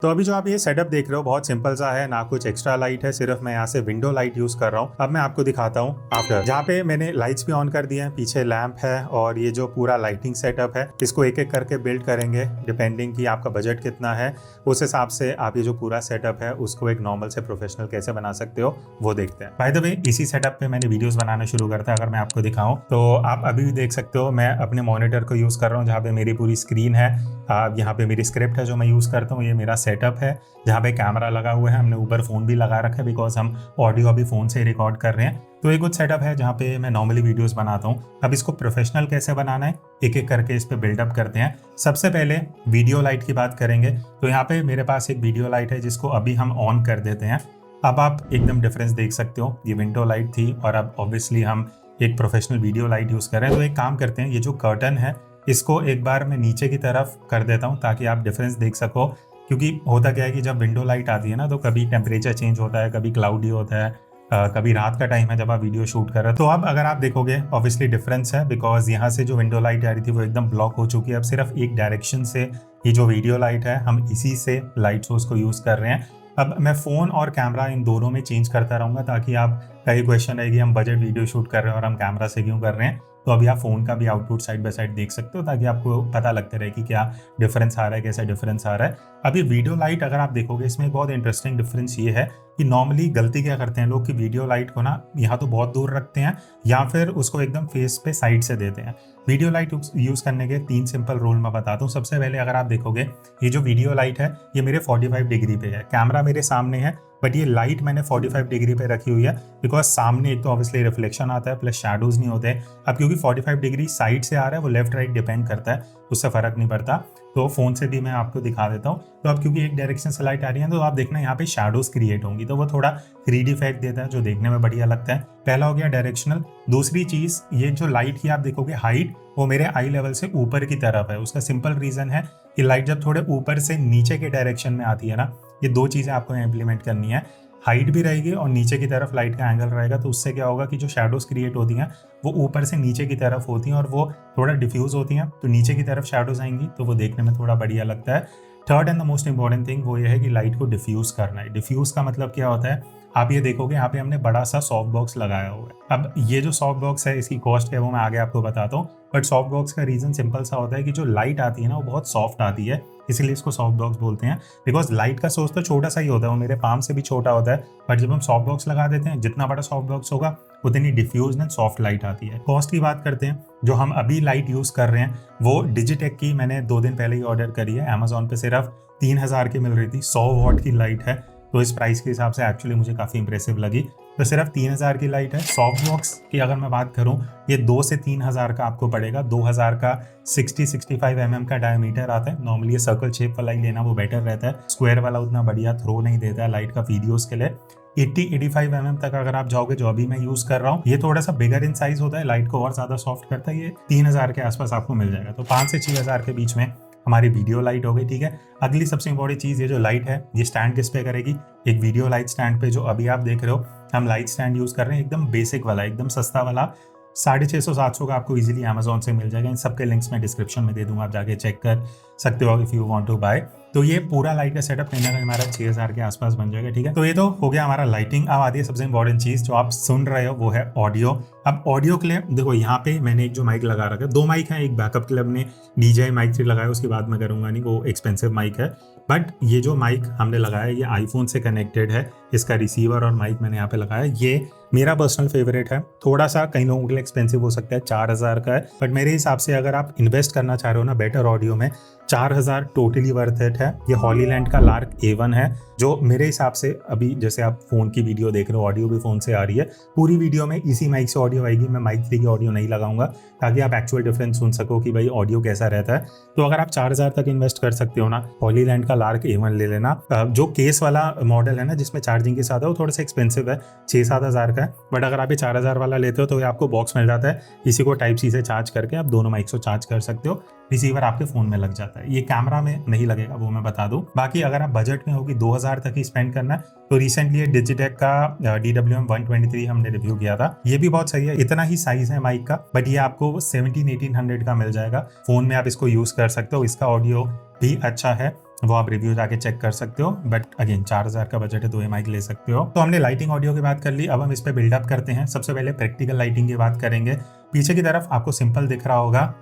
तो अभी जो आप ये सेटअप देख रहे हो बहुत सिंपल सा है, ना कुछ एक्स्ट्रा लाइट है, सिर्फ मैं यहाँ से विंडो लाइट यूज कर रहा हूँ। अब मैं आपको दिखाता हूँ आफ्टर, जहाँ पे मैंने लाइट्स भी ऑन कर दिए हैं, पीछे लैंप है और ये जो पूरा लाइटिंग सेटअप है इसको एक एक करके बिल्ड करेंगे डिपेंडिंग कि आपका बजट कितना है। उस हिसाब से आप ये जो पूरा सेटअप है उसको एक नॉर्मल से प्रोफेशनल कैसे बना सकते हो वो देखते हैं। बाय द वे इसी सेटअप पे मैंने वीडियोस बनाना शुरू करता है। अगर मैं आपको दिखाऊं तो आप अभी भी देख सकते हो मैं अपने मॉनिटर को यूज कर रहा हूँ जहाँ पे मेरी पूरी स्क्रीन है। यहाँ पे मेरी स्क्रिप्ट है जो मैं यूज करता हूँ, ये मेरा सेटअप है जहाँ पे कैमरा लगा हुआ है, हमने ऊपर फोन भी लगा रखा है बिकॉज हम ऑडियो अभी फोन से रिकॉर्ड कर रहे हैं। तो एक कुछ सेटअप है जहाँ पे मैं नॉर्मली वीडियोस बनाता हूँ। अब इसको प्रोफेशनल कैसे बनाना है एक एक करके इस पे बिल्डअप करते हैं। सबसे पहले वीडियो लाइट की बात करेंगे तो यहाँ पे मेरे पास एक वीडियो लाइट है जिसको अभी हम ऑन कर देते हैं। अब आप एकदम डिफरेंस देख सकते हो, ये विंडो लाइट थी और अब ऑब्वियसली हम एक प्रोफेशनल वीडियो लाइट यूज कर रहे हैं। तो एक काम करते हैं, ये जो कर्टन है इसको एक बार मैं नीचे की तरफ कर देता हूँ ताकि आप डिफरेंस देख सको। क्योंकि होता क्या है कि जब विंडो लाइट आती है ना तो कभी टेम्परेचर चेंज होता है, कभी क्लाउडी होता है, कभी रात का टाइम है जब आप वीडियो शूट कर रहे हो। तो अब अगर आप देखोगे ऑब्वियसली डिफरेंस है बिकॉज यहाँ से जो विंडो लाइट आ रही थी वो एकदम ब्लॉक हो चुकी है। अब सिर्फ एक डायरेक्शन से ये जो वीडियो लाइट है हम इसी से लाइट सोर्स को यूज कर रहे हैं। अब मैं फ़ोन और कैमरा इन दोनों में चेंज करता रहूँगा ताकि आप का ये क्वेश्चन है कि हम बजट वीडियो शूट कर रहे हैं और हम कैमरा से क्यों कर रहे हैं। तो अभी आप फ़ोन का भी आउटपुट साइड बाय साइड देख सकते हो ताकि आपको पता लगता रहे कि क्या डिफरेंस आ रहा है, कैसा डिफरेंस आ रहा है। अभी वीडियो लाइट अगर आप देखोगे इसमें एक बहुत इंटरेस्टिंग डिफरेंस ये है कि नॉर्मली गलती क्या करते हैं लोग कि वीडियो लाइट को ना यहाँ तो बहुत दूर रखते हैं या फिर उसको एकदम फेस पे साइड से देते हैं। वीडियो लाइट यूज़ करने के 3 सिंपल रूल मैं बताता हूँ। सबसे पहले अगर आप देखोगे ये जो वीडियो लाइट है ये मेरे 45 डिग्री पे है, कैमरा मेरे सामने है बट ये लाइट मैंने 45 डिग्री पे रखी हुई है बिकॉज सामने एक तो ऑब्वियसली रिफ्लेक्शन आता है प्लस शैडोज नहीं होते। अब क्योंकि 45 डिग्री साइड से आ रहा है वो लेफ्ट राइट डिपेंड करता है, उससे फर्क नहीं पड़ता। तो फोन से भी मैं आपको दिखा देता हूँ। तो अब क्योंकि एक डायरेक्शन से लाइट आ रही है तो आप देखना यहाँ पे शैडोज क्रिएट होंगी तो वो थोड़ा 3D इफेक्ट देता है जो देखने में बढ़िया लगता है। पहला हो गया डायरेक्शनल। दूसरी चीज ये जो लाइट की आप देखोगे हाइट वो मेरे आई लेवल से ऊपर की तरफ है। उसका सिंपल रीजन है कि लाइट जब थोड़े ऊपर से नीचे के डायरेक्शन में आती है ना, ये 2 चीजें आपको इम्प्लीमेंट करनी है, हाइट भी रहेगी और नीचे की तरफ लाइट का एंगल रहेगा। तो उससे क्या होगा कि जो शैडोज क्रिएट होती हैं वो ऊपर से नीचे की तरफ होती हैं और वो थोड़ा डिफ्यूज होती हैं तो नीचे की तरफ शैडोज आएंगी तो वो देखने में थोड़ा बढ़िया लगता है। Third and the most important thing वो ये है कि लाइट को डिफ्यूज करना है। डिफ्यूज का मतलब क्या होता है, आप ये देखोगे यहाँ पे हमने बड़ा सा सॉफ्ट बॉक्स लगाया हुआ है। अब ये जो सॉफ्ट बॉक्स है इसकी कॉस्ट क्या है वो मैं आगे आपको बताता हूँ। बट सॉफ्ट बॉक्स का रीजन सिंपल सा होता है कि जो लाइट आती है ना वो बहुत सॉफ्ट आती है, इसीलिए इसको सॉफ्ट बॉक्स बोलते हैं। बिकॉज लाइट का सोर्स तो छोटा सा ही होता है, वो मेरे पाम से भी छोटा होता है, बट जब हम सॉफ्ट बॉक्स लगा देते हैं जितना बड़ा सॉफ्ट बॉक्स होगा उतनी डिफ्यूज एंड सॉफ्ट लाइट आती है। कॉस्ट की बात करते हैं, जो हम अभी लाइट यूज कर रहे हैं वो डिजिटेक की मैंने 2 दिन पहले ही ऑर्डर करी है। अमेजोन पे सिर्फ 3000 की मिल रही थी, 100 वॉट की लाइट है। तो इस प्राइस के हिसाब से एक्चुअली मुझे काफ़ी इंप्रेसिव लगी। तो सिर्फ 3000 की लाइट है। सॉफ्ट बॉक्स की अगर मैं बात करूं ये 2 से 3000 का आपको पड़ेगा। 2000 का 60-65 mm का डायमीटर आता है। नॉर्मली ये सर्कल शेप वाला ही लेना वो बेटर रहता है, स्क्वायर वाला उतना बढ़िया थ्रो नहीं देता है लाइट का वीडियोस के लिए। 80-85 mm तक अगर आप जाओगे जो अभी मैं यूज कर रहा हूँ, ये थोड़ा सा बिगर इन साइज होता है, लाइट को और ज्यादा सॉफ्ट करता है। ये 3000 के आसपास आपको मिल जाएगा। तो 5 से 6000 के बीच में हमारी वीडियो लाइट हो गई। ठीक है, अगली सबसे इंपॉर्टेंट चीज ये जो लाइट है ये स्टैंड किस पे करेगी, एक वीडियो लाइट स्टैंड पे। जो अभी आप देख रहे हो हम लाइट स्टैंड यूज कर रहे हैं एकदम बेसिक वाला, एकदम सस्ता वाला, 650-700 का आपको इजीली अमेजोन से मिल जाएगा। इन सबके लिंक्स मैं डिस्क्रिप्शन में दे दूंगा, आप जाके चेक कर सकते हो if you want to buy. तो ये पूरा लाइट का सेटअप कहीं ना कहीं हमारा 6000 के आसपास बन जाएगा। ठीक है, तो ये तो हो गया हमारा लाइटिंग। अब आती है सबसे इंपॉर्टेंट चीज जो आप सुन रहे हो वो है ऑडियो। अब ऑडियो के लिए देखो यहाँ पे मैंने एक जो माइक लगा रखा है, 2 माइक है, एक बैकअप के लिए हमने DJI माइक 3 लगाया, उसकी बात मैं करूंगा नहीं, वो एक्सपेंसिव माइक है। बट ये जो माइक हमने लगाया ये आईफोन से कनेक्टेड है, इसका रिसीवर और माइक मैंने यहाँ पे लगाया। ये मेरा पर्सनल फेवरेट है, थोड़ा सा कई लोगों के लिए एक्सपेंसिव हो सकता है, 4000 का है, बट मेरे हिसाब से अगर आप इन्वेस्ट करना चाह रहे हो ना बेटर ऑडियो में, 4000 टोटली वर्थ इट है। ये हॉलीलैंड का लार्क A1 है जो मेरे हिसाब से अभी जैसे आप फोन की वीडियो देख रहे हो, ऑडियो भी फोन से आ रही है, पूरी वीडियो में इसी माइक से ऑडियो आएगी। मैं माइक 3 की ऑडियो नहीं लगाऊंगा ताकि आप एक्चुअल डिफरेंस सुन सको कि भाई ऑडियो कैसा रहता है। तो अगर आप 4000 तक इन्वेस्ट कर सकते हो ना, हॉलीलैंड का लार्क A1 ले लेना। जो केस वाला मॉडल है ना जिसमें चार्जिंग के साथ है वो थोड़ा सा एक्सपेंसिव है, 6-7 हज़ार का है। बट अगर आप ये 4000 वाला लेते हो तो ये आपको बॉक्स मिल जाता है, इसी को टाइप सी से चार्ज करके आप दोनों माइक से चार्ज कर सकते हो, रिसीवर आपके फोन में लग जाता है। ये कैमरा में नहीं लगेगा वो मैं बता दूं। बाकी अगर आप बजट में होगी 2000 तक ही स्पेंड करना है तो रिसेंटली डिजिटेक का DWM-123 हमने रिव्यू किया था, ये भी बहुत सही है। इतना ही साइज है माइक का बट ये आपको 1700-1800 का मिल जाएगा। फोन में आप इसको यूज कर सकते हो, इसका ऑडियो भी अच्छा है। वो आप रिव्यू जाके चेक कर सकते हो। बट अगेन 4000 का बजट है तो EMI ले सकते हो। तो हमने लाइटिंग ऑडियो की बात कर ली, अब हम इस पे बिल्डअप करते हैं। सबसे पहले प्रैक्टिकल लाइटिंग की बात करेंगे। पीछे की तरफ आपको सिंपल दिख रहा होगा,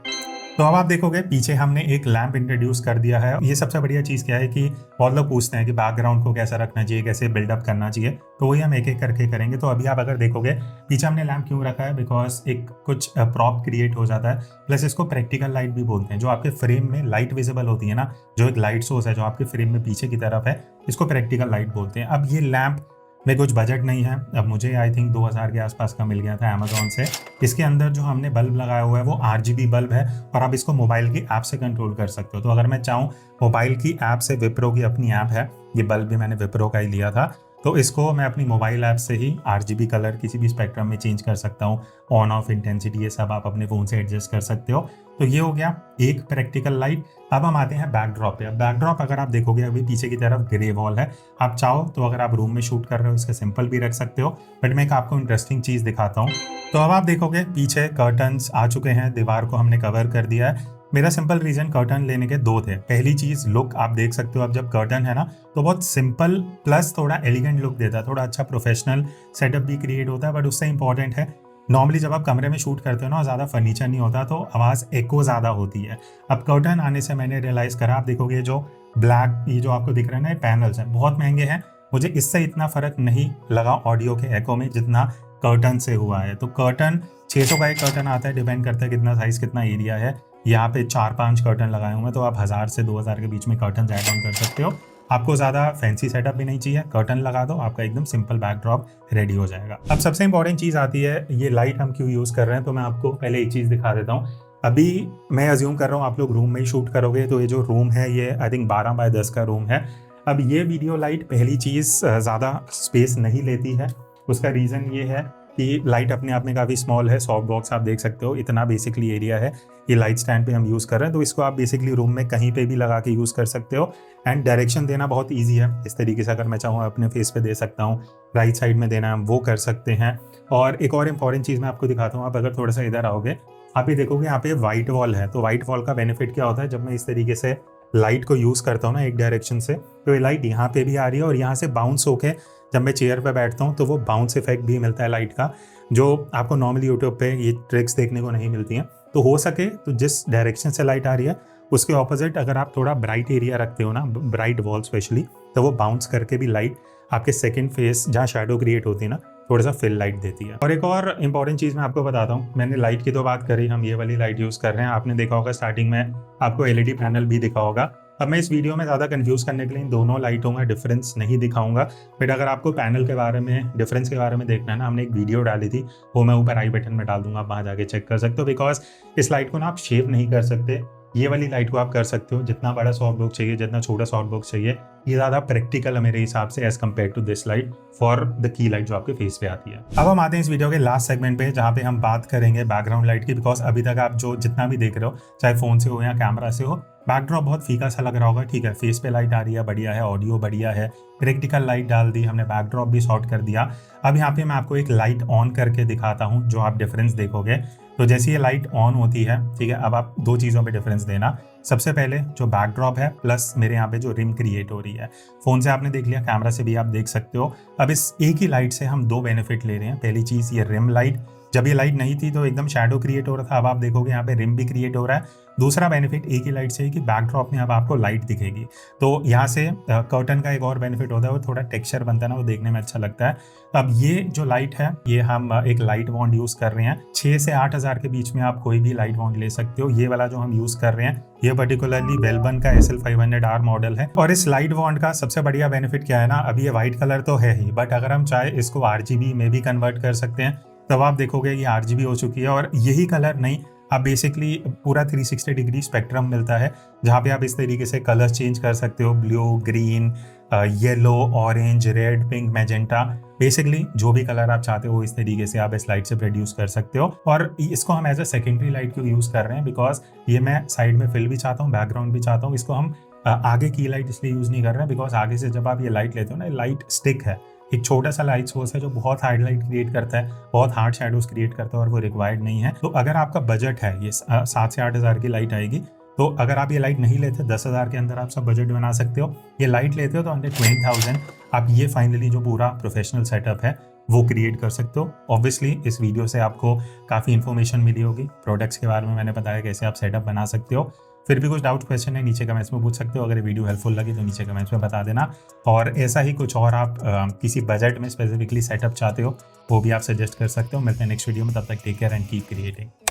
तो अब आप देखोगे पीछे हमने एक लैंप इंट्रोड्यूस कर दिया है। ये सबसे बढ़िया चीज़ क्या है कि बहुत लोग पूछते हैं कि बैकग्राउंड को कैसा रखना चाहिए, कैसे बिल्डअप करना चाहिए, तो वही हम एक एक करके करेंगे। तो अभी आप अगर देखोगे पीछे हमने लैंप क्यों रखा है, बिकॉज एक कुछ प्रॉप क्रिएट हो जाता है, प्लस इसको प्रैक्टिकल लाइट भी बोलते हैं। जो आपके फ्रेम में लाइट विजिबल होती है ना, जो एक लाइट सोर्स है जो आपके फ्रेम में पीछे की तरफ है, इसको प्रैक्टिकल लाइट बोलते हैं। अब ये लैंप में कुछ बजट नहीं है, अब मुझे आई थिंक 2000 के आसपास का मिल गया था अमेजोन से। इसके अंदर जो हमने बल्ब लगाया हुआ है वो RGB बल्ब है, और आप इसको मोबाइल की ऐप से कंट्रोल कर सकते हो। तो अगर मैं चाहूँ मोबाइल की ऐप से, विप्रो की अपनी ऐप है, ये बल्ब भी मैंने विप्रो का ही लिया था, तो इसको मैं अपनी मोबाइल ऐप से ही RGB कलर किसी भी स्पेक्ट्रम में चेंज कर सकता हूँ। ऑन ऑफ इंटेंसिटी ये सब आप अपने फ़ोन से एडजस्ट कर सकते हो। तो ये हो गया एक प्रैक्टिकल लाइट। अब हम आते हैं बैकड्रॉप पे। अब बैकड्रॉप अगर आप देखोगे अभी पीछे की तरफ ग्रे वॉल है। आप चाहो तो अगर आप रूम में शूट कर रहे हो इसका सिंपल भी रख सकते हो, बट मैं एक आपको इंटरेस्टिंग चीज़ दिखाता हूँ। तो अब आप देखोगे पीछे कर्टन्स आ चुके हैं, दीवार को हमने कवर कर दिया है। मेरा सिंपल रीजन कर्टन लेने के दो थे। पहली चीज लुक आप देख सकते हो, अब जब कर्टन है ना तो बहुत सिंपल प्लस थोड़ा एलिगेंट लुक देता है, थोड़ा अच्छा प्रोफेशनल सेटअप भी क्रिएट होता है। बट उससे इंपॉर्टेंट है, नॉर्मली जब आप कमरे में शूट करते हो ना, ज़्यादा फर्नीचर नहीं होता तो आवाज़ एको ज़्यादा होती है। अब कर्टन आने से मैंने रियलाइज़ करा, आप देखोगे जो ब्लैक ये जो आपको दिख रहा है ना, ये पैनल्स हैं, बहुत महंगे हैं। मुझे इससे इतना फ़र्क नहीं लगा ऑडियो के एको में जितना कर्टन से हुआ है। तो कर्टन 600 का एक कर्टन आता है, डिपेंड करता है कितना साइज़ कितना एरिया है। यहाँ पे 4-5 कर्टन लगाए हुए हैं, तो आप 1000 से 2000 के बीच में कर्टन ऐड ऑन कर सकते हो। आपको ज़्यादा फैंसी सेटअप भी नहीं चाहिए, कर्टन लगा दो, आपका एकदम सिंपल बैकड्रॉप रेडी हो जाएगा। अब सबसे इंपॉर्टेंट चीज़ आती है, ये लाइट हम क्यों यूज़ कर रहे हैं। तो मैं आपको पहले एक चीज़ दिखा देता हूँ। अभी मैं अज्यूम कर रहा हूँ आप लोग रूम में ही शूट करोगे, तो ये जो रूम है ये आई थिंक 12 बाय 10 का रूम है। अब ये वीडियो लाइट पहली चीज़ ज़्यादा स्पेस नहीं लेती है। उसका रीज़न ये है कि लाइट अपने आप में काफ़ी स्मॉल है। सॉफ्ट बॉक्स आप देख सकते हो, इतना बेसिकली एरिया है। ये लाइट स्टैंड पे हम यूज़ कर रहे हैं, तो इसको आप बेसिकली रूम में कहीं पे भी लगा के यूज़ कर सकते हो। एंड डायरेक्शन देना बहुत इजी है। इस तरीके से अगर मैं चाहूँ अपने फेस पे दे सकता हूँ, राइट साइड में देना है वो कर सकते हैं। और एक और इम्पॉर्टेंट चीज़ मैं आपको दिखाता हूँ। आप अगर थोड़ा सा इधर आओगे, आप ये देखोगे यहाँ पे वाइट वॉल है। तो वाइट वॉल का बेनिफिट क्या होता है, जब मैं इस तरीके से लाइट को यूज़ करता हूँ ना एक डायरेक्शन से, तो ये लाइट यहाँ पे भी आ रही है और यहाँ से बाउंस होके जब मैं चेयर पे बैठता हूँ तो वो बाउंस इफेक्ट भी मिलता है लाइट का, जो आपको नॉर्मली यूट्यूब पे ये ट्रिक्स देखने को नहीं मिलती हैं। तो हो सके तो जिस डायरेक्शन से लाइट आ रही है उसके ऑपोजिट अगर आप थोड़ा ब्राइट एरिया रखते हो ना, ब्राइट वॉल स्पेशली, तो वो बाउंस करके भी लाइट आपके सेकंड फेस जहाँ शैडो क्रिएट होती है ना, थोड़ा सा फिल लाइट देती है। और एक और इंपॉर्टेंट चीज़ मैं आपको बताता हूँ। मैंने लाइट की तो बात करी, हम ये वाली लाइट यूज़ कर रहे हैं। आपने देखा होगा स्टार्टिंग में आपको LED पैनल भी दिखा होगा। अब मैं इस वीडियो में ज़्यादा कंफ्यूज करने के लिए इन दोनों लाइटों का डिफरेंस नहीं दिखाऊंगा, बट अगर आपको पैनल के बारे में डिफरेंस के बारे में देखना है ना, हमने एक वीडियो डाली थी, वो मैं ऊपर आई बटन में डाल दूंगा, आप वहाँ जाके चेक कर सकते हो। बिकॉज इस लाइट को ना आप शेप नहीं कर सकते, ये वाली लाइट को आप कर सकते हो। जितना बड़ा सॉफ्ट बॉक्स चाहिए, जितना छोटा सॉफ्ट बॉक्स चाहिए, ये ज़्यादा प्रैक्टिकल है मेरे हिसाब से as compare to this light for the key light जो आपके फेस पे आती है। अब हम आते हैं इस वीडियो के लास्ट सेगमेंट पे, जहाँ पे हम बात करेंगे बैकग्राउंड लाइट की। बिकॉज अभी तक आप जो जितना भी देख रहे हो, चाहे फोन से हो या कैमरा से हो, बैकड्रॉप बहुत फीका सा लग रहा होगा। ठीक है, फेस पे लाइट आ रही है, बढ़िया है, ऑडियो बढ़िया है, प्रैक्टिकल लाइट डाल दी हमने, बैकड्रॉप भी शॉर्ट कर दिया। अब यहाँ पे मैं आपको एक लाइट ऑन करके दिखाता हूँ, जो आप डिफरेंस देखोगे। तो जैसे ये लाइट ऑन होती है, ठीक है, अब आप दो चीज़ों पे डिफरेंस देना। सबसे पहले जो बैकड्रॉप है प्लस मेरे यहाँ पे जो रिम क्रिएट हो रही है, फोन से आपने देख लिया, कैमरा से भी आप देख सकते हो। अब इस एक ही लाइट से हम दो बेनिफिट ले रहे हैं। पहली चीज़ ये रिम लाइट, जब ये लाइट नहीं थी तो एकदम शैडो क्रिएट हो रहा था, अब आप देखोगे यहाँ पे रिम भी क्रिएट हो रहा है। दूसरा बेनिफिट एक ही लाइट से है कि बैकड्रॉप में अब आपको लाइट दिखेगी। तो यहाँ से कर्टन का एक और बेनिफिट होता है, वो थोड़ा टेक्सचर बनता है ना, वो देखने में अच्छा लगता है। अब ये जो लाइट है, ये हम एक लाइट वॉन्ड यूज कर रहे हैं। 6 से 8 हज़ार के बीच में आप कोई भी लाइट वॉन्ड ले सकते हो। ये वाला जो हम यूज कर रहे हैं, ये पर्टिकुलरली वेलबन का SL500R मॉडल है। और इस लाइट वॉन्ड का सबसे बढ़िया बेनिफिट क्या है ना, अभी ये व्हाइट कलर तो है ही, बट अगर हम चाहे इसको RGB में भी कन्वर्ट कर सकते हैं, तब आप देखोगे ये RGB हो चुकी है। और यही कलर नहीं, आप बेसिकली पूरा 360 डिग्री स्पेक्ट्रम मिलता है, जहाँ पे आप इस तरीके से कलर्स चेंज कर सकते हो, blue, green, yellow, orange, red, pink, magenta, basically जो भी कलर आप चाहते हो इस तरीके से आप इस लाइट से प्रोड्यूस कर सकते हो। और इसको हम एज अ सेकेंडरी लाइट क्यों यूज़ कर रहे हैं, बिकॉज ये मैं साइड में फिल भी चाहता हूँ, बैकग्राउंड भी चाहता हूँ। इसको हम आगे की लाइट इसलिए यूज़ नहीं कर रहे हैं, बिकॉज आगे से जब आप ये लाइट लेते हो ना, लाइट स्टिक है, एक छोटा सा लाइट सोर्स है जो बहुत हाईलाइट क्रिएट करता है, बहुत हार्ड शैडोज क्रिएट करता है, और वो रिक्वायर्ड नहीं है। तो अगर आपका बजट है, ये 7 से 8 हज़ार की लाइट आएगी, तो अगर आप ये लाइट नहीं लेते 10,000 के अंदर आप सब बजट बना सकते हो। ये लाइट लेते हो तो अंडर 20,000 आप ये फाइनली जो पूरा प्रोफेशनल सेटअप है वो क्रिएट कर सकते हो। ऑब्वियसली इस वीडियो से आपको काफ़ी इन्फॉर्मेशन मिली होगी, प्रोडक्ट्स के बारे में मैंने बताया कैसे आप सेटअप बना सकते हो। फिर भी कुछ डाउट क्वेश्चन है नीचे कमेंट्स में पूछ सकते हो। अगर वीडियो हेल्पफुल लगी तो नीचे कमेंट्स में बता देना। और ऐसा ही कुछ और आप किसी बजट में स्पेसिफिकली सेटअप चाहते हो वो भी आप सजेस्ट कर सकते हो। मिलते हैं नेक्स्ट वीडियो में, तब तक take care and keep creating.